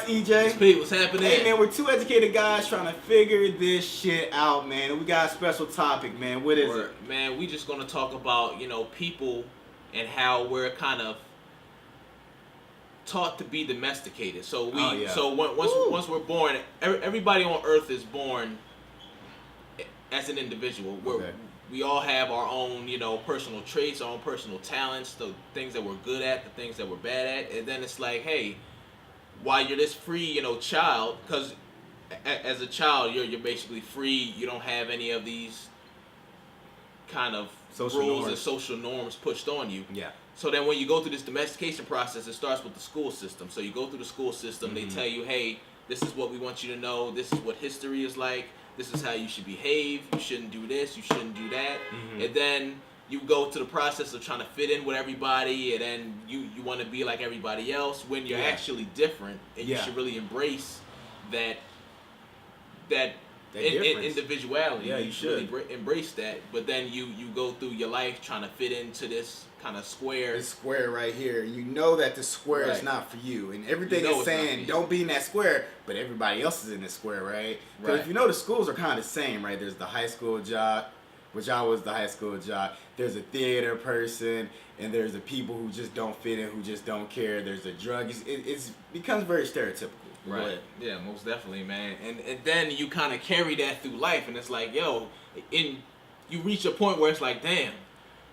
EJ. Pete, what's happening? Hey man, we're two educated guys trying to figure this shit out, man. And we got a special topic, man. What is it? Man, we just gonna talk about, people and how we're kind of taught to be domesticated. So once we're born, everybody on Earth is born as an individual. We all have our own, personal traits, our own personal talents, the things that we're good at, the things that we're bad at, and then it's like, hey, while you're this free, child, because as a child, you're basically free. You don't have any of these kind of rules and social norms pushed on you. Yeah. So then when you go through this domestication process, it starts with the school system. So you go through the school system, they tell you, hey, this is what we want you to know, this is what history is like, this is how you should behave, you shouldn't do this, you shouldn't do that. And then you go to the process of trying to fit in with everybody, and then you want to be like everybody else when you're actually different, and you should really embrace that individuality. Yeah, you should really embrace that. But then you go through your life trying to fit into this kind of square. This square right here. You know that the square is not for you, and everything is saying don't be in that square, but everybody else is in this square, right? Because if you know, the schools are kind of the same, right? There's the high school jock, which I was the high school jock. There's a theater person, and there's the people who just don't fit in, who just don't care. There's a drug. It becomes very stereotypical. Right. Yeah, most definitely, man. And then you kind of carry that through life, and it's like, you reach a point where it's like, damn,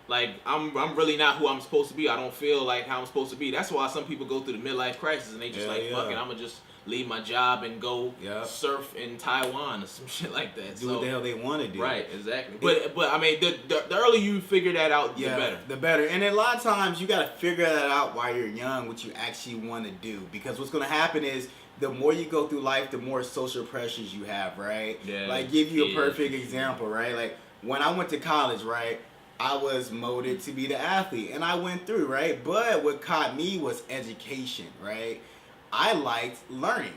like I'm really not who I'm supposed to be. I don't feel like how I'm supposed to be. That's why some people go through the midlife crisis, and they just fuck it, I'm gonna just leave my job and go surf in Taiwan or some shit like that. Do what the hell they want to do. Right, exactly. But I mean, the earlier you figure that out, the better. The better. And a lot of times you got to figure that out while you're young, what you actually want to do. Because what's going to happen is the more you go through life, the more social pressures you have, right? Yeah. Like, give you a perfect example, right? Like, when I went to college, right, I was molded to be the athlete. And I went through, right? But what caught me was education, right? I liked learning,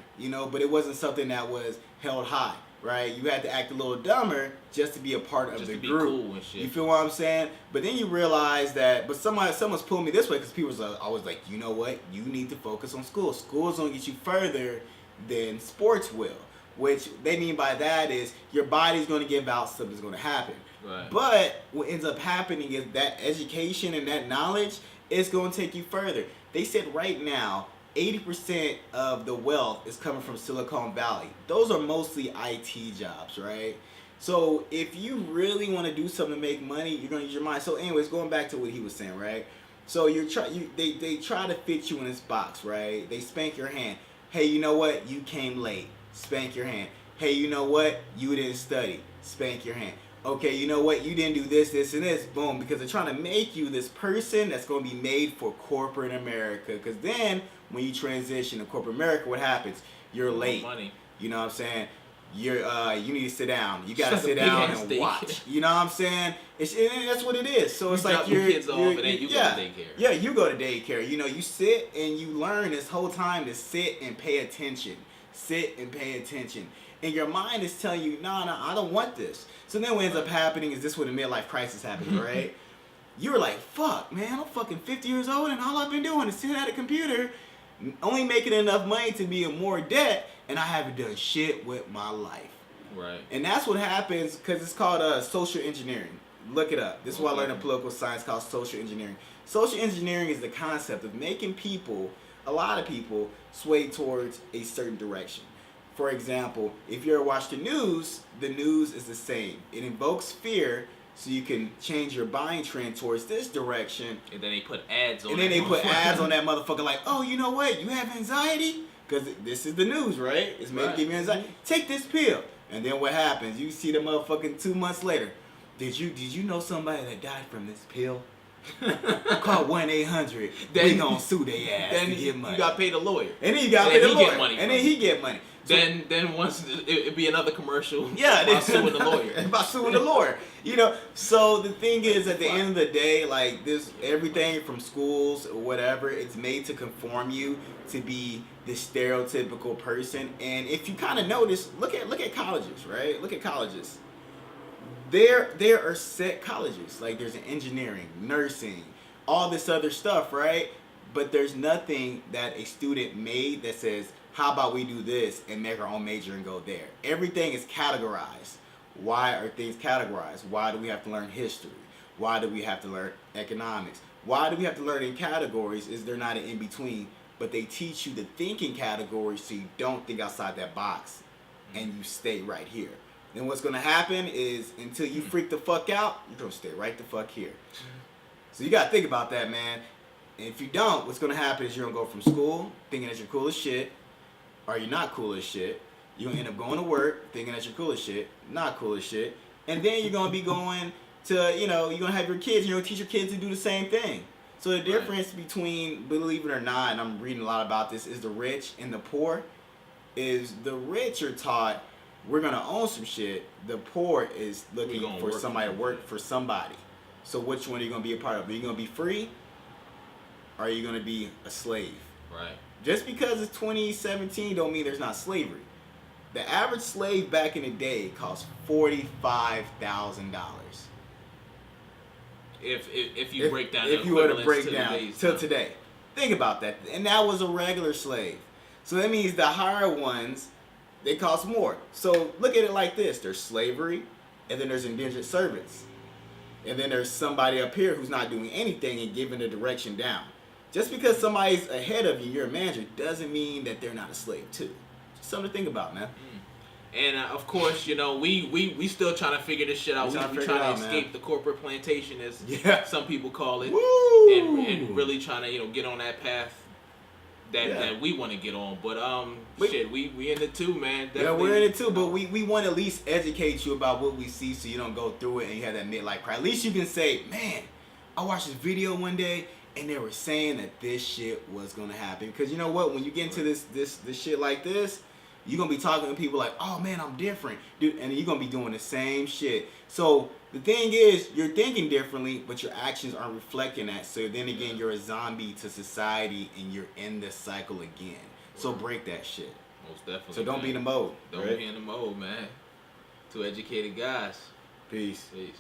but it wasn't something that was held high, right? You had to act a little dumber just to be a part of the group. Cool and shit. You feel what I'm saying? But then you realize that, someone's pulling me this way because people was always like, you know what? You need to focus on school. School's gonna get you further than sports will. Which they mean by that is your body's gonna give out, something's gonna happen. Right. But what ends up happening is that education and that knowledge is gonna take you further. They said right now, 80% of the wealth is coming from Silicon Valley. Those are mostly IT jobs, right? So if you really want to do something to make money, you're going to use your mind. So anyways, going back to what he was saying, right? So they try to fit you in this box, right? They spank your hand. Hey, you know what? You came late. Spank your hand. Hey, you know what? You didn't study. Spank your hand. Okay, you know what? You didn't do this, this, and this. Boom. Because they're trying to make you this person that's going to be made for corporate America. Because then when you transition to corporate America, what happens? You're late. Money. You know what I'm saying? You need to sit down. You got to sit down and watch. You know what I'm saying? That's what it is. So it's like your kids off and then you go to daycare. Yeah, you go to daycare. You sit and you learn this whole time to sit and pay attention. Sit and pay attention. And your mind is telling you, no, I don't want this. So then what ends up happening is this when the midlife crisis happens, right? You're like, fuck, man, I'm fucking 50 years old and all I've been doing is sitting at a computer, only making enough money to be in more debt, and I haven't done shit with my life. Right. And that's what happens because it's called social engineering. Look it up. This is what I learned in political science called social engineering. Social engineering is the concept of making a lot of people, sway towards a certain direction. For example, if you ever watch the news is the same. It invokes fear so you can change your buying trend towards this direction. And then they put ads on that motherfucker like, oh, you know what? You have anxiety? Because this is the news, right? It's meant to give you anxiety. Take this pill. And then what happens? You see the motherfucking 2 months later. Did you know somebody that died from this pill? Call 1-800. We gonna sue their ass to get money. You got paid a lawyer. And then you got paid a lawyer. And then he get money. So, then once it'd be another commercial. Yeah, about suing the lawyer. About suing the lawyer. So the thing is, at the end of the day, like this, everything from schools or whatever, it's made to conform you to be this stereotypical person. And if you kind of notice, look at colleges, right? Look at colleges. There are set colleges. Like there's an engineering, nursing, all this other stuff, right? But there's nothing that a student made that says how about we do this and make our own major and go there? Everything is categorized. Why are things categorized? Why do we have to learn history? Why do we have to learn economics? Why do we have to learn in categories? Is there not an in-between? But they teach you to think in categories so you don't think outside that box and you stay right here. Then what's going to happen is until you freak the fuck out, you're going to stay right the fuck here. So you got to think about that, man. And if you don't, what's going to happen is you're going to go from school thinking that you're cool as shit, or you're not cool as shit. You're going to end up going to work thinking that you're cool as shit, not cool as shit. And then you're going to be going to, you're going to have your kids, you're going to teach your kids to do the same thing. So the difference between, believe it or not, and I'm reading a lot about this, is the rich and the poor. Is the rich are taught, we're going to own some shit. The poor is looking for somebody to work for somebody. So which one are you going to be a part of? Are you going to be free? Or are you going to be a slave? Right. Just because it's 2017 don't mean there's not slavery. The average slave back in the day cost $45,000. If you break down if you were to break down till today. Think about that. And that was a regular slave. So that means the higher ones, they cost more. So look at it like this. There's slavery, and then there's indentured servants. And then there's somebody up here who's not doing anything and giving the direction down. Just because somebody's ahead of you, you're a manager, doesn't mean that they're not a slave too. Just something to think about, man. And of course, we still trying to figure this shit out. We trying to escape the corporate plantation, as some people call it, and really trying to get on that path that we want to get on. But we in it too, man. Definitely. Yeah, we're in it too. But we want to at least educate you about what we see, so you don't go through it and you have that midlife cry. At least you can say, man, I watched this video one day and they were saying that this shit was gonna happen. Because you know what? When you get into this shit like this, you're going to be talking to people like, oh man, I'm different, dude, and you're going to be doing the same shit. So the thing is, you're thinking differently, but your actions aren't reflecting that. So then again, you're a zombie to society, and you're in this cycle again. So break that shit. Most definitely. So don't be in the mode. Don't be in the mode, man. To Educated Guys. Peace. Peace.